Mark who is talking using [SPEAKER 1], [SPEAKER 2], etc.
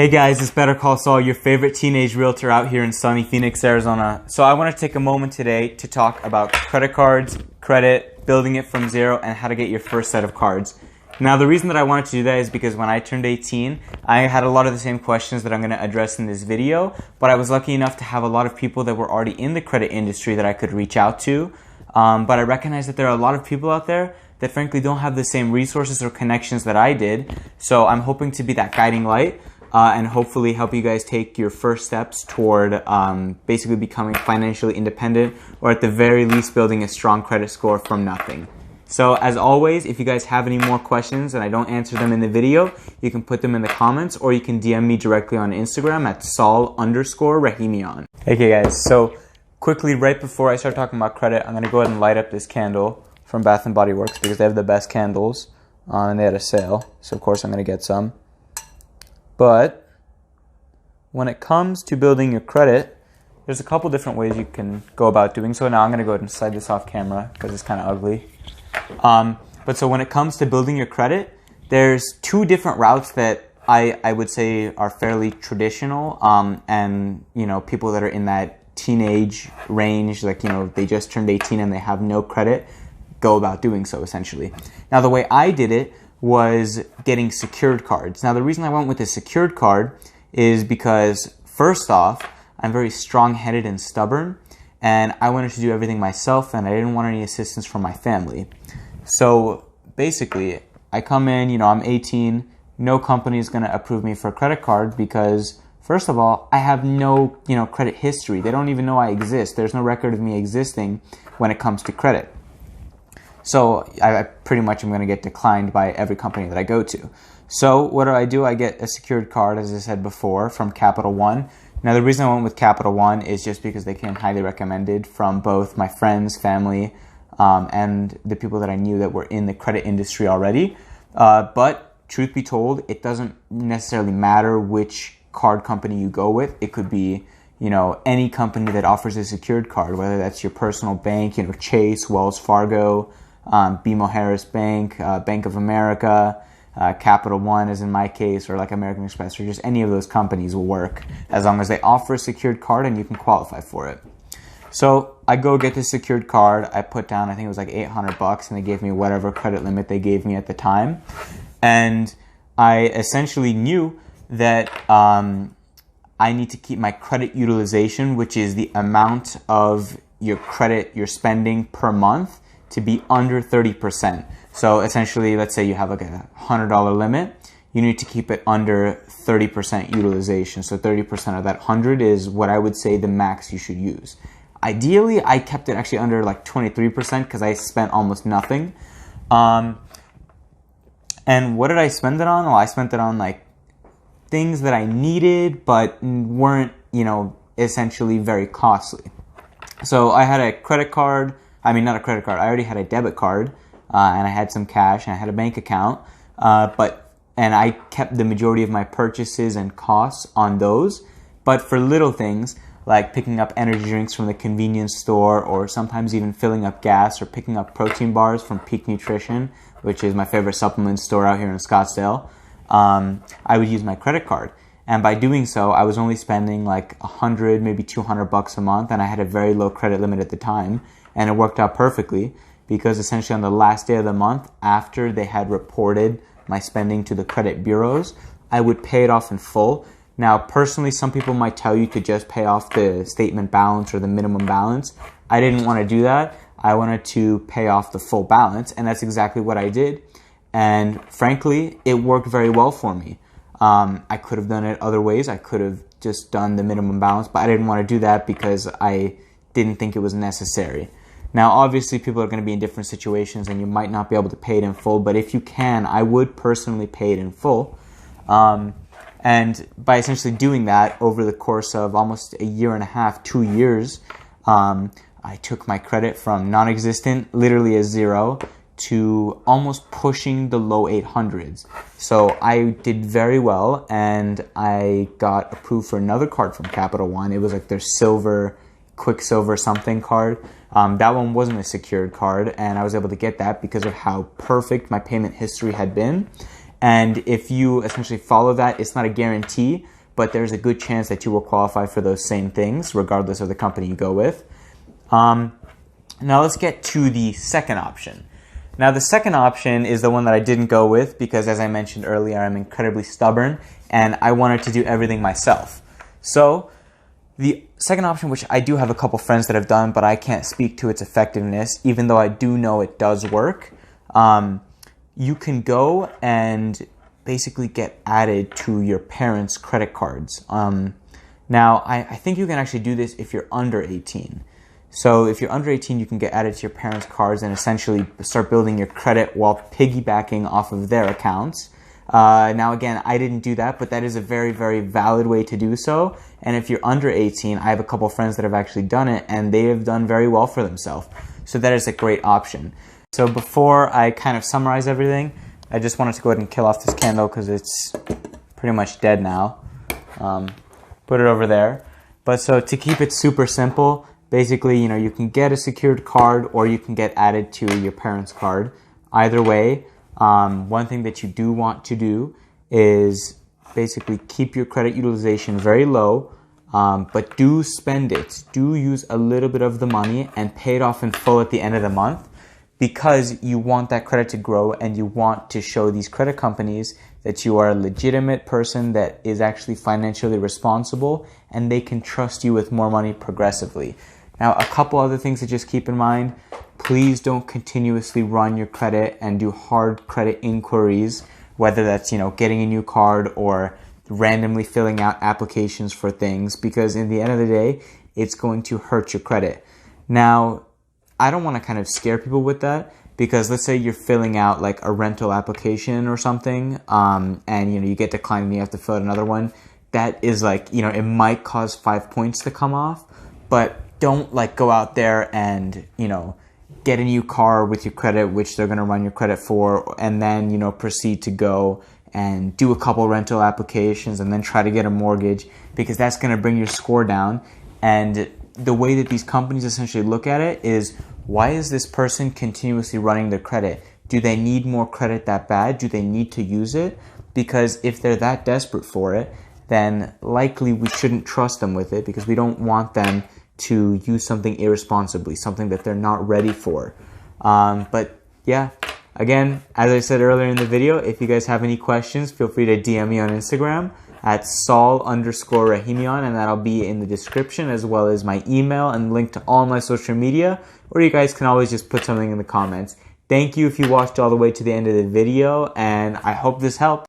[SPEAKER 1] Hey guys, it's Better Call Saul, your favorite teenage realtor out here in sunny Phoenix, Arizona. So I want to take a moment today to talk about credit cards, credit, building it from zero, and how to get your first set of cards. Now the reason that I wanted to do that is because when I turned 18, I had a lot of the same questions that I'm going to address in this video, but I was lucky enough to have a lot of people that were already in the credit industry that I could reach out to. But I recognize that there are a lot of people out there that frankly don't have the same resources or connections that I did. So I'm hoping to be that guiding light. And hopefully help you guys take your first steps toward basically becoming financially independent, or at the very least building a strong credit score from nothing. So as always, if you guys have any more questions and I don't answer them in the video, you can put them in the comments, or you can DM me directly on Instagram at Saul_Rahimian. Okay guys, so quickly right before I start talking about credit, I'm going to go ahead and light up this candle from Bath & Body Works because they have the best candles and they had a sale. So of course I'm going to get some. But when it comes to building your credit, there's a couple different ways you can go about doing so. Now I'm going to go ahead and slide this off camera because it's kind of ugly. But so when it comes to building your credit, there's two different routes that I would say are fairly traditional. And, you know, people that are in that teenage range, like, you know, they just turned 18 and they have no credit, go about doing so essentially. Now the way I did it was getting secured cards. Now the reason I went with a secured card is because first off, I'm very strong-headed and stubborn, and I wanted to do everything myself and I didn't want any assistance from my family. So basically, I come in, you know, I'm 18, no company is going to approve me for a credit card because first of all, I have no, you know, credit history. They don't even know I exist. There's no record of me existing when it comes to credit. So I pretty much am going to get declined by every company that I go to. So what do? I get a secured card, as I said before, from Capital One. Now the reason I went with Capital One is just because they came highly recommended from both my friends, family, and the people that I knew that were in the credit industry already. But truth be told, it doesn't necessarily matter which card company you go with. It could be, you know, any company that offers a secured card, whether that's your personal bank, you know, Chase, Wells Fargo, BMO Harris Bank, Bank of America, Capital One as in my case, or like American Express, or just any of those companies will work as long as they offer a secured card and you can qualify for it. So I go get the secured card. I put down, I think it was like $800, and they gave me whatever credit limit they gave me at the time. And I essentially knew that I need to keep my credit utilization, which is the amount of your credit you're spending per month, to be under 30%. So essentially, let's say you have like a $100 limit, you need to keep it under 30% utilization. So 30% of that 100 is what I would say the max you should use. Ideally, I kept it actually under like 23% because I spent almost nothing. And what did I spend it on? Well, I spent it on like things that I needed but weren't, you know, essentially very costly. So I had a credit card. I mean, not a credit card. I already had a debit card, and I had some cash, and I had a bank account. And I kept the majority of my purchases and costs on those. But for little things like picking up energy drinks from the convenience store, or sometimes even filling up gas or picking up protein bars from Peak Nutrition, which is my favorite supplement store out here in Scottsdale, I would use my credit card. And by doing so, I was only spending like $100, maybe $200 a month, and I had a very low credit limit at the time. And it worked out perfectly because essentially on the last day of the month, after they had reported my spending to the credit bureaus, I would pay it off in full. Now, personally, some people might tell you to just pay off the statement balance or the minimum balance. I didn't want to do that. I wanted to pay off the full balance, and that's exactly what I did. And frankly, it worked very well for me. I could have done it other ways. I could have just done the minimum balance, but I didn't want to do that because I didn't think it was necessary. Now, obviously, people are going to be in different situations and you might not be able to pay it in full, but if you can, I would personally pay it in full. And by essentially doing that over the course of almost a year and a half, 2 years, I took my credit from non-existent, literally a zero, to almost pushing the low 800s. So I did very well, and I got approved for another card from Capital One. It was like their silver, Quicksilver something card. That one wasn't a secured card, and I was able to get that because of how perfect my payment history had been. And if you essentially follow that, it's not a guarantee, but there's a good chance that you will qualify for those same things, regardless of the company you go with. Now let's get to the second option. Now the second option is the one that I didn't go with because, as I mentioned earlier, I'm incredibly stubborn and I wanted to do everything myself. So the second option, which I do have a couple friends that have done, but I can't speak to its effectiveness, even though I do know it does work. You can go and basically get added to your parents' credit cards. Now, I think you can actually do this if you're under 18. So if you're under 18, you can get added to your parents' cards and essentially start building your credit while piggybacking off of their accounts. Now, again, I didn't do that, but that is a very, very valid way to do so. And if you're under 18, I have a couple friends that have actually done it, and they have done very well for themselves. So that is a great option. So before I kind of summarize everything, I just wanted to go ahead and kill off this candle because it's pretty much dead now. Put it over there. But so to keep it super simple, basically, you can get a secured card or you can get added to your parents' card. Either way, one thing that you do want to do is basically keep your credit utilization very low, but do spend it. Do use a little bit of the money and pay it off in full at the end of the month, because you want that credit to grow and you want to show these credit companies that you are a legitimate person that is actually financially responsible and they can trust you with more money progressively. Now, a couple other things to just keep in mind. Please don't continuously run your credit and do hard credit inquiries, whether that's, getting a new card or randomly filling out applications for things, because in the end of the day, it's going to hurt your credit. Now, I don't want to kind of scare people with that, because let's say you're filling out like a rental application or something, and you get declined and you have to fill out another one. That is like, it might cause 5 points to come off, but don't like go out there and, get a new car with your credit, which they're going to run your credit for, and then, proceed to go and do a couple rental applications and then try to get a mortgage, because that's going to bring your score down. And the way that these companies essentially look at it is, why is this person continuously running their credit? Do they need more credit that bad? Do they need to use it? Because if they're that desperate for it, then likely we shouldn't trust them with it, because we don't want them to use something irresponsibly, something that they're not ready for. But yeah, again, as I said earlier in the video, if you guys have any questions, feel free to DM me on Instagram at Saul_Rahimian, and that'll be in the description, as well as my email and link to all my social media, or you guys can always just put something in the comments. Thank you if you watched all the way to the end of the video, and I hope this helped.